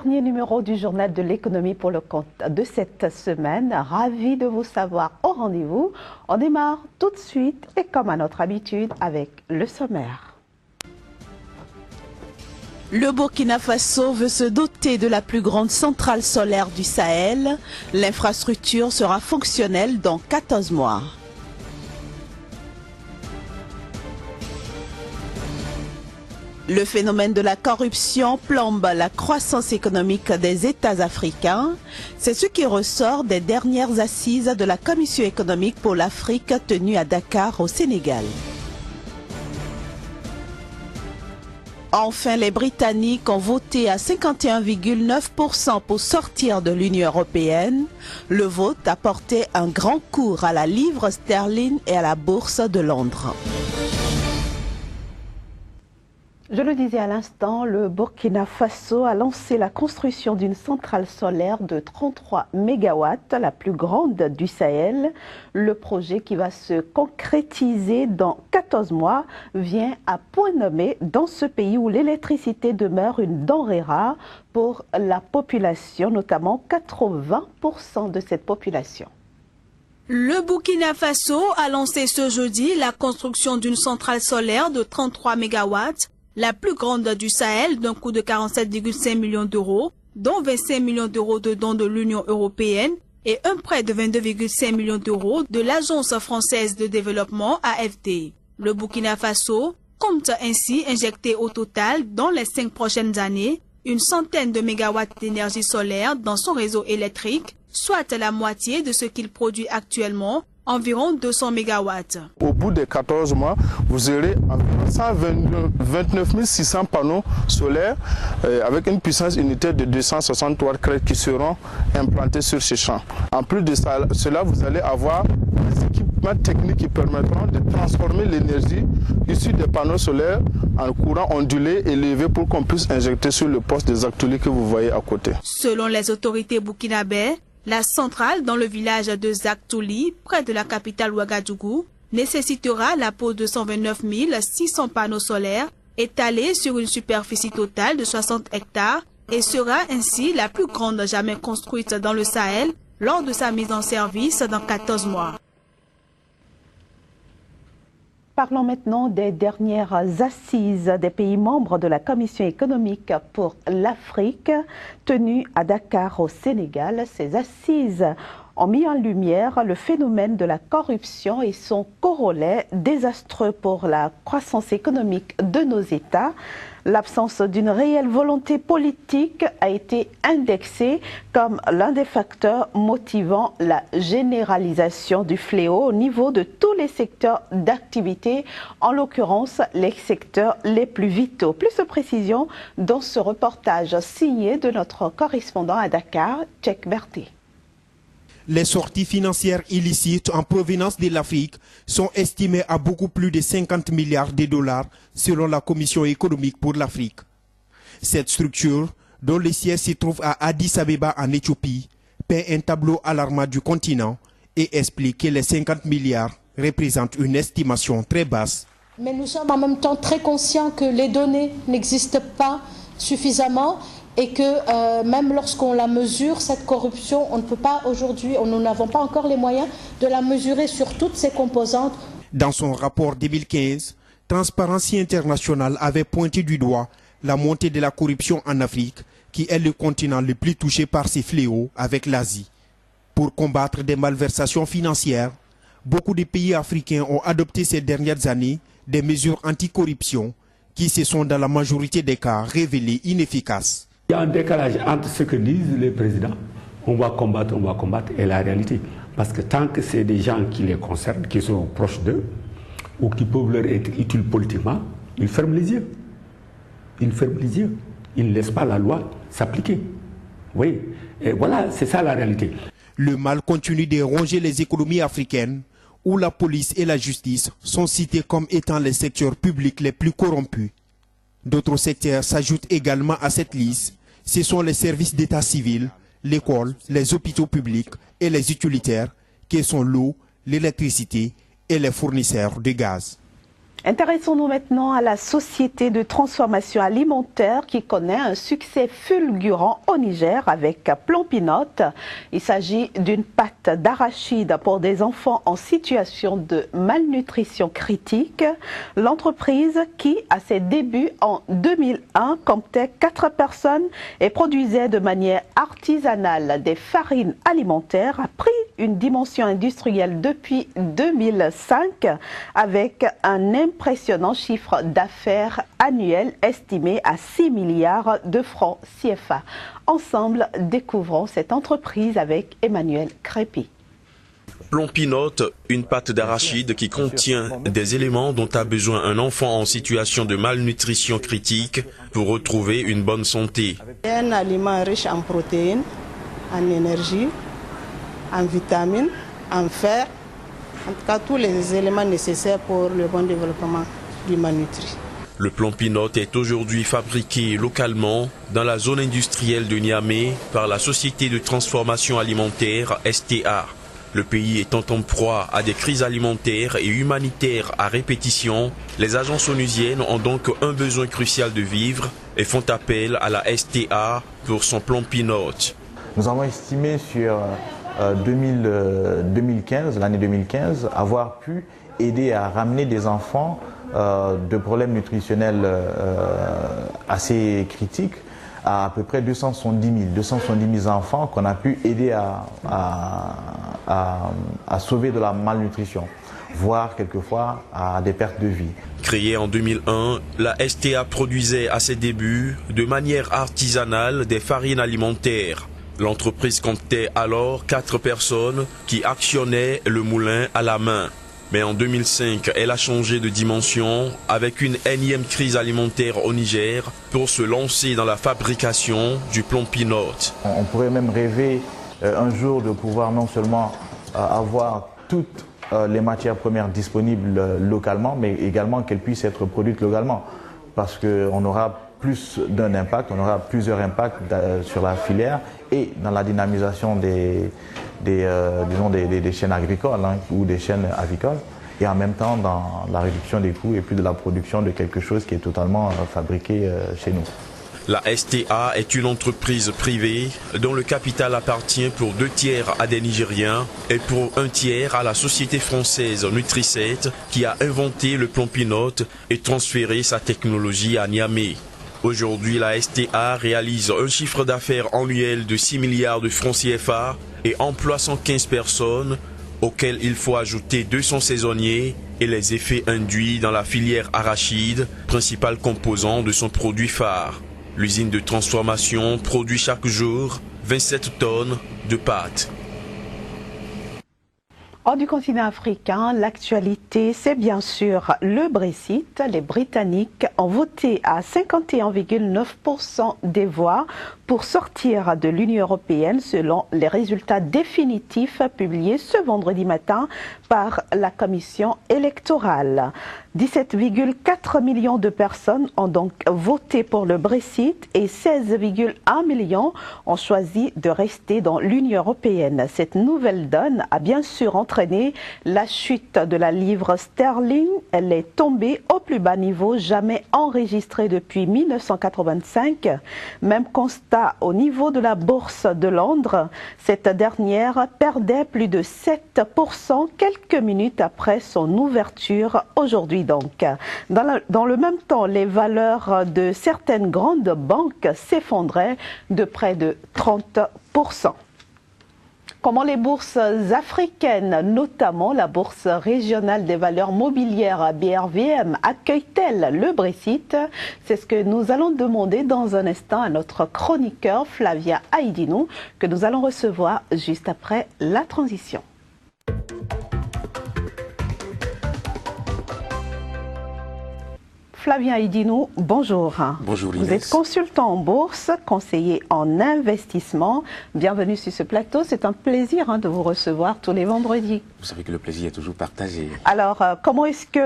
dernier numéro du journal de l'économie pour le compte de cette semaine. Ravi de vous savoir au rendez-vous. On démarre tout de suite et comme à notre habitude avec le sommaire. Le Burkina Faso veut se doter de la plus grande centrale solaire du Sahel. L'infrastructure sera fonctionnelle dans 14 mois. Le phénomène de la corruption plombe la croissance économique des États africains. C'est ce qui ressort des dernières assises de la Commission économique pour l'Afrique tenue à Dakar au Sénégal. Enfin, les Britanniques ont voté à 51,9% pour sortir de l'Union européenne. Le vote a porté un grand coup à la livre sterling et à la bourse de Londres. Je le disais à l'instant, le Burkina Faso a lancé la construction d'une centrale solaire de 33 MW, la plus grande du Sahel. Le projet qui va se concrétiser dans 14 mois vient à point nommé dans ce pays où l'électricité demeure une denrée rare pour la population, notamment 80% de cette population. Le Burkina Faso a lancé ce jeudi la construction d'une centrale solaire de 33 MW, la plus grande du Sahel d'un coût de 47,5 millions d'euros, dont 25 millions d'euros de dons de l'Union européenne et un prêt de 22,5 millions d'euros de l'Agence française de développement AFD. Le Burkina Faso compte ainsi injecter au total dans les 5 prochaines années une centaine de mégawatts d'énergie solaire dans son réseau électrique, soit la moitié de ce qu'il produit actuellement, environ 200 mégawatts. Au bout de 14 mois, vous aurez environ 129 600 panneaux solaires avec une puissance unitaire de 260 watts qui seront implantés sur ces champs. En plus de cela, vous allez avoir des équipements techniques qui permettront de transformer l'énergie issue des panneaux solaires en courant ondulé et élevé pour qu'on puisse injecter sur le poste des Actuli que vous voyez à côté. Selon les autorités burkinabées, la centrale dans le village de Zaktouli, près de la capitale Ouagadougou, nécessitera la pose de 129 600 panneaux solaires étalés sur une superficie totale de 60 hectares et sera ainsi la plus grande jamais construite dans le Sahel lors de sa mise en service dans 14 mois. Parlons maintenant des dernières assises des pays membres de la Commission économique pour l'Afrique, tenues à Dakar au Sénégal. Ces assises ont mis en lumière le phénomène de la corruption et son corollaire désastreux pour la croissance économique de nos États. L'absence d'une réelle volonté politique a été indexée comme l'un des facteurs motivant la généralisation du fléau au niveau de tous les secteurs d'activité, en l'occurrence les secteurs les plus vitaux. Plus de précision dans ce reportage signé de notre correspondant à Dakar, Tchèque Berté. Les sorties financières illicites en provenance de l'Afrique sont estimées à beaucoup plus de 50 milliards de dollars selon la Commission économique pour l'Afrique. Cette structure, dont le siège se trouve à Addis Abeba en Éthiopie, peint un tableau alarmant du continent et explique que les 50 milliards représentent une estimation très basse. Mais nous sommes en même temps très conscients que les données n'existent pas suffisamment et que même lorsqu'on la mesure, cette corruption, on ne peut pas aujourd'hui, nous n'avons pas encore les moyens de la mesurer sur toutes ses composantes. Dans son rapport 2015, Transparency International avait pointé du doigt la montée de la corruption en Afrique, qui est le continent le plus touché par ces fléaux avec l'Asie. Pour combattre des malversations financières, beaucoup de pays africains ont adopté ces dernières années des mesures anticorruption qui se sont dans la majorité des cas révélées inefficaces. Il y a un décalage entre ce que disent les présidents, on va combattre, et la réalité. Parce que tant que c'est des gens qui les concernent, qui sont proches d'eux, ou qui peuvent leur être utiles politiquement, ils ferment les yeux. Ils ferment les yeux. Ils ne laissent pas la loi s'appliquer. Oui, et voilà, c'est ça la réalité. Le mal continue de ronger les économies africaines, où la police et la justice sont cités comme étant les secteurs publics les plus corrompus. D'autres secteurs s'ajoutent également à cette liste. Ce sont les services d'état civil, l'école, les hôpitaux publics et les utilitaires, qui sont l'eau, l'électricité et les fournisseurs de gaz. Intéressons-nous maintenant à la société de transformation alimentaire qui connaît un succès fulgurant au Niger avec Plompinote. Il s'agit d'une pâte d'arachide pour des enfants en situation de malnutrition critique. L'entreprise qui, à ses débuts en 2001, comptait 4 personnes et produisait de manière artisanale des farines alimentaires a pris une dimension industrielle depuis 2005 avec un impressionnant chiffre d'affaires annuel estimé à 6 milliards de francs CFA. Ensemble, découvrons cette entreprise avec Emmanuel Crépy. Plompinote, une pâte d'arachide qui contient des éléments dont a besoin un enfant en situation de malnutrition critique pour retrouver une bonne santé. Un aliment riche en protéines, en énergie, en vitamines, en fer, en tout cas tous les éléments nécessaires pour le bon développement du malnutri. Le Plompinote est aujourd'hui fabriqué localement dans la zone industrielle de Niamey par la société de transformation alimentaire STA. Le pays étant en proie à des crises alimentaires et humanitaires à répétition, les agences onusiennes ont donc un besoin crucial de vivres et font appel à la STA pour son Plompinote. Nous avons estimé sur 2015, l'année 2015, avoir pu aider à ramener des enfants de problèmes nutritionnels assez critiques à peu près 270 000 enfants qu'on a pu aider à sauver de la malnutrition, voire quelquefois à des pertes de vie. Créée en 2001, la STA produisait à ses débuts de manière artisanale des farines alimentaires. L'entreprise comptait alors 4 personnes qui actionnaient le moulin à la main. Mais en 2005, elle a changé de dimension avec une énième crise alimentaire au Niger pour se lancer dans la fabrication du Plompinote. On pourrait même rêver un jour de pouvoir non seulement avoir toutes les matières premières disponibles localement, mais également qu'elles puissent être produites localement. Parce qu'on aura plus d'un impact, on aura plusieurs impacts sur la filière et dans la dynamisation des chaînes agricoles ou des chaînes avicoles, et en même temps dans la réduction des coûts et puis de la production de quelque chose qui est totalement fabriqué chez nous. La STA est une entreprise privée dont le capital appartient pour 2 tiers à des Nigériens et pour 1 tiers à la société française Nutri-7 qui a inventé le Plompinote et transféré sa technologie à Niamey. Aujourd'hui, la STA réalise un chiffre d'affaires annuel de 6 milliards de francs CFA et emploie 115 personnes, auxquelles il faut ajouter 200 saisonniers et les effets induits dans la filière arachide, principal composant de son produit phare. L'usine de transformation produit chaque jour 27 tonnes de pâtes. Hors du continent africain, l'actualité, c'est bien sûr le Brexit. Les Britanniques ont voté à 51,9% des voix pour sortir de l'Union européenne selon les résultats définitifs publiés ce vendredi matin par la Commission électorale. 17,4 millions de personnes ont donc voté pour le Brexit et 16,1 millions ont choisi de rester dans l'Union européenne. Cette nouvelle donne a bien sûr entraîné la chute de la livre sterling. Elle est tombée au plus bas niveau jamais enregistré depuis 1985. Même constat au niveau de la bourse de Londres. Cette dernière perdait plus de 7% quelques minutes après son ouverture aujourd'hui. Donc, dans le même temps, les valeurs de certaines grandes banques s'effondraient de près de 30%. Comment les bourses africaines, notamment la bourse régionale des valeurs mobilières BRVM, accueillent-elles le Brexit? C'est ce que nous allons demander dans un instant à notre chroniqueur Flavia Aïdinou, que nous allons recevoir juste après la transition. Flavien Aïdinou, bonjour. Bonjour Inès. Vous êtes consultant en bourse, conseiller en investissement. Bienvenue sur ce plateau. C'est un plaisir de vous recevoir tous les vendredis. Vous savez que le plaisir est toujours partagé. Alors, comment est-ce que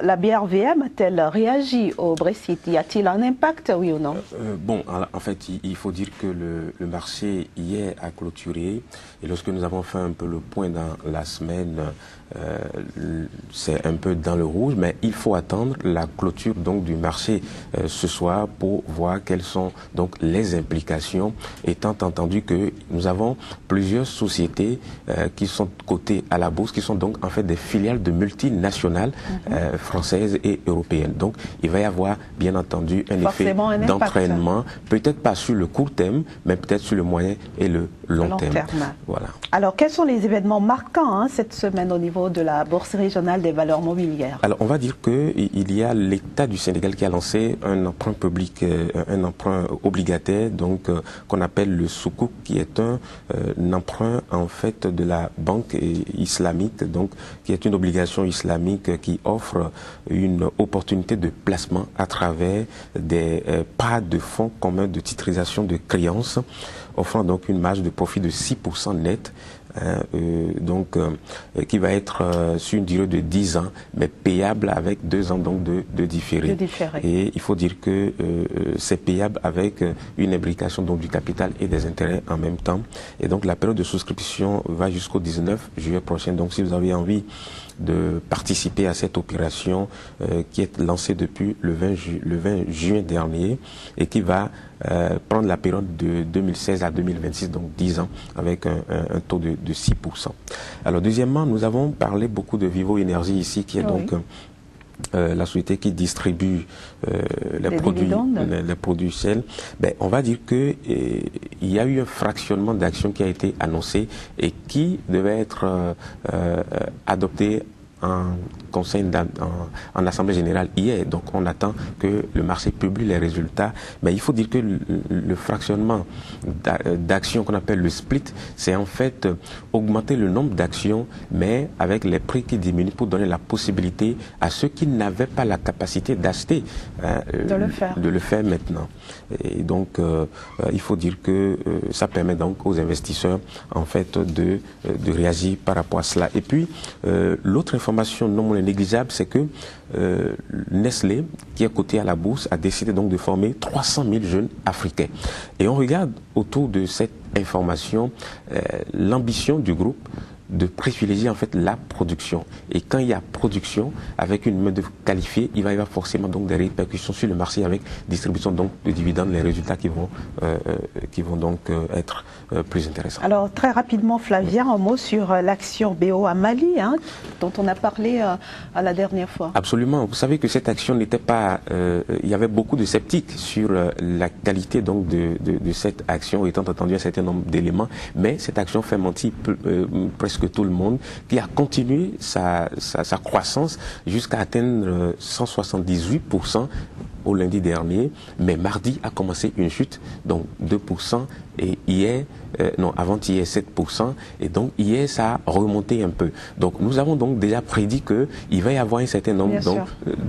la BRVM a-t-elle réagi au Brexit? Y a-t-il un impact, oui ou non? Bon, en fait, il faut dire que le marché hier a clôturé. Et lorsque nous avons fait un peu le point dans la semaine, c'est un peu dans le rouge, mais il faut attendre la clôture donc du marché ce soir pour voir quelles sont donc les implications, étant entendu que nous avons plusieurs sociétés qui sont cotées à la bourse, qui sont donc en fait des filiales de multinationales françaises et européennes. Donc il va y avoir bien entendu un effet d'entraînement, peut-être pas sur le court terme, mais peut-être sur le moyen et le long terme. Voilà. Alors quels sont les événements marquants cette semaine au niveau de la Bourse régionale des valeurs mobilières? Alors on va dire qu'il y a l'État du Sénégal qui a lancé un emprunt public, un emprunt obligataire, donc qu'on appelle le Soukouk, qui est un emprunt en fait de la banque islamique, donc qui est une obligation islamique qui offre une opportunité de placement à travers des pas de fonds communs de titrisation de créances, offrant donc une marge de profit de 6% net, qui va être sur une durée de 10 ans, mais payable avec 2 ans donc de différé. Et il faut dire que c'est payable avec une imbrication donc du capital et des intérêts en même temps. Et donc la période de souscription va jusqu'au 19 juillet prochain. Donc si vous avez envie de participer à cette opération qui est lancée depuis le 20 juin dernier et qui va prendre la période de 2016 à 2026, donc 10 ans, avec un taux de 6%. Alors deuxièmement, nous avons parlé beaucoup de Vivo Énergie ici, qui est donc la société qui distribue les produits Shell. Ben, on va dire que il y a eu un fractionnement d'actions qui a été annoncé et qui devait être adopté en conseil en assemblée générale hier. Donc on attend que le marché publie les résultats. Mais il faut dire que le fractionnement d'actions qu'on appelle le split, c'est en fait augmenter le nombre d'actions, mais avec les prix qui diminuent pour donner la possibilité à ceux qui n'avaient pas la capacité d'acheter de le faire maintenant. Et donc il faut dire que ça permet donc aux investisseurs en fait de réagir par rapport à cela. Et puis l'autre information non moins négligeable, c'est que Nestlé, qui est coté à la bourse, a décidé donc de former 300 000 jeunes africains. Et on regarde autour de cette information l'ambition du groupe de privilégier en fait la production. Et quand il y a production avec une main-d'œuvre qualifiée, il va y avoir forcément donc des répercussions sur le marché avec distribution donc de dividendes, les résultats qui vont donc être plus intéressants. Alors très rapidement, Flavien, un mot sur l'action BOA Mali, dont on a parlé à la dernière fois. Absolument. Vous savez que cette action n'était pas... il y avait beaucoup de sceptiques sur la qualité donc de cette action, étant entendu un certain nombre d'éléments, mais cette action fait mentir presque tout le monde, qui a continué sa croissance jusqu'à atteindre 178% au lundi dernier, mais mardi a commencé une chute, donc 2%, et hier, avant-hier 7%, et donc hier ça a remonté un peu. Donc nous avons donc déjà prédit qu'il va y avoir un certain nombre donc,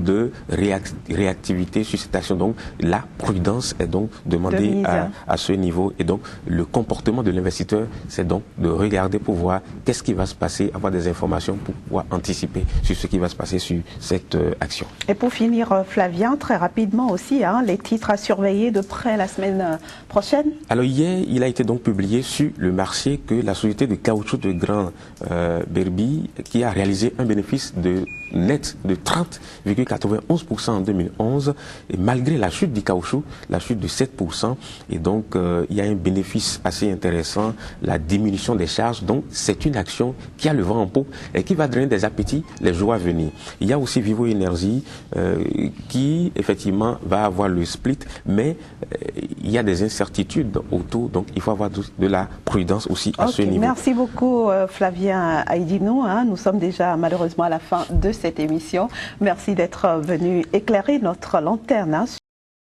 de réactivité sur cette action. Donc la prudence est donc demandée à ce niveau, et donc le comportement de l'investisseur, c'est donc de regarder pour voir qu'est-ce qui va se passer, avoir des informations pour pouvoir anticiper sur ce qui va se passer sur cette action. Et pour finir, Flavien, très rapidement aussi, les titres à surveiller de près la semaine prochaine. Alors hier, il a été donc publié sur le marché que la société de caoutchouc de Grand Berby, qui a réalisé un bénéfice net de 30,91% en 2011, et malgré la chute du caoutchouc, la chute de 7%, et donc il y a un bénéfice assez intéressant, la diminution des charges. Donc c'est une action qui a le vent en poupe et qui va donner des appétits les jours à venir. Il y a aussi Vivo Énergie qui effectivement va avoir le split, mais il y a des incertitudes autour, donc il faut avoir de la prudence aussi à ce niveau. Merci beaucoup Flavien Aïdinou. Nous sommes déjà malheureusement à la fin de cette émission. Merci d'être venu éclairer notre lanterne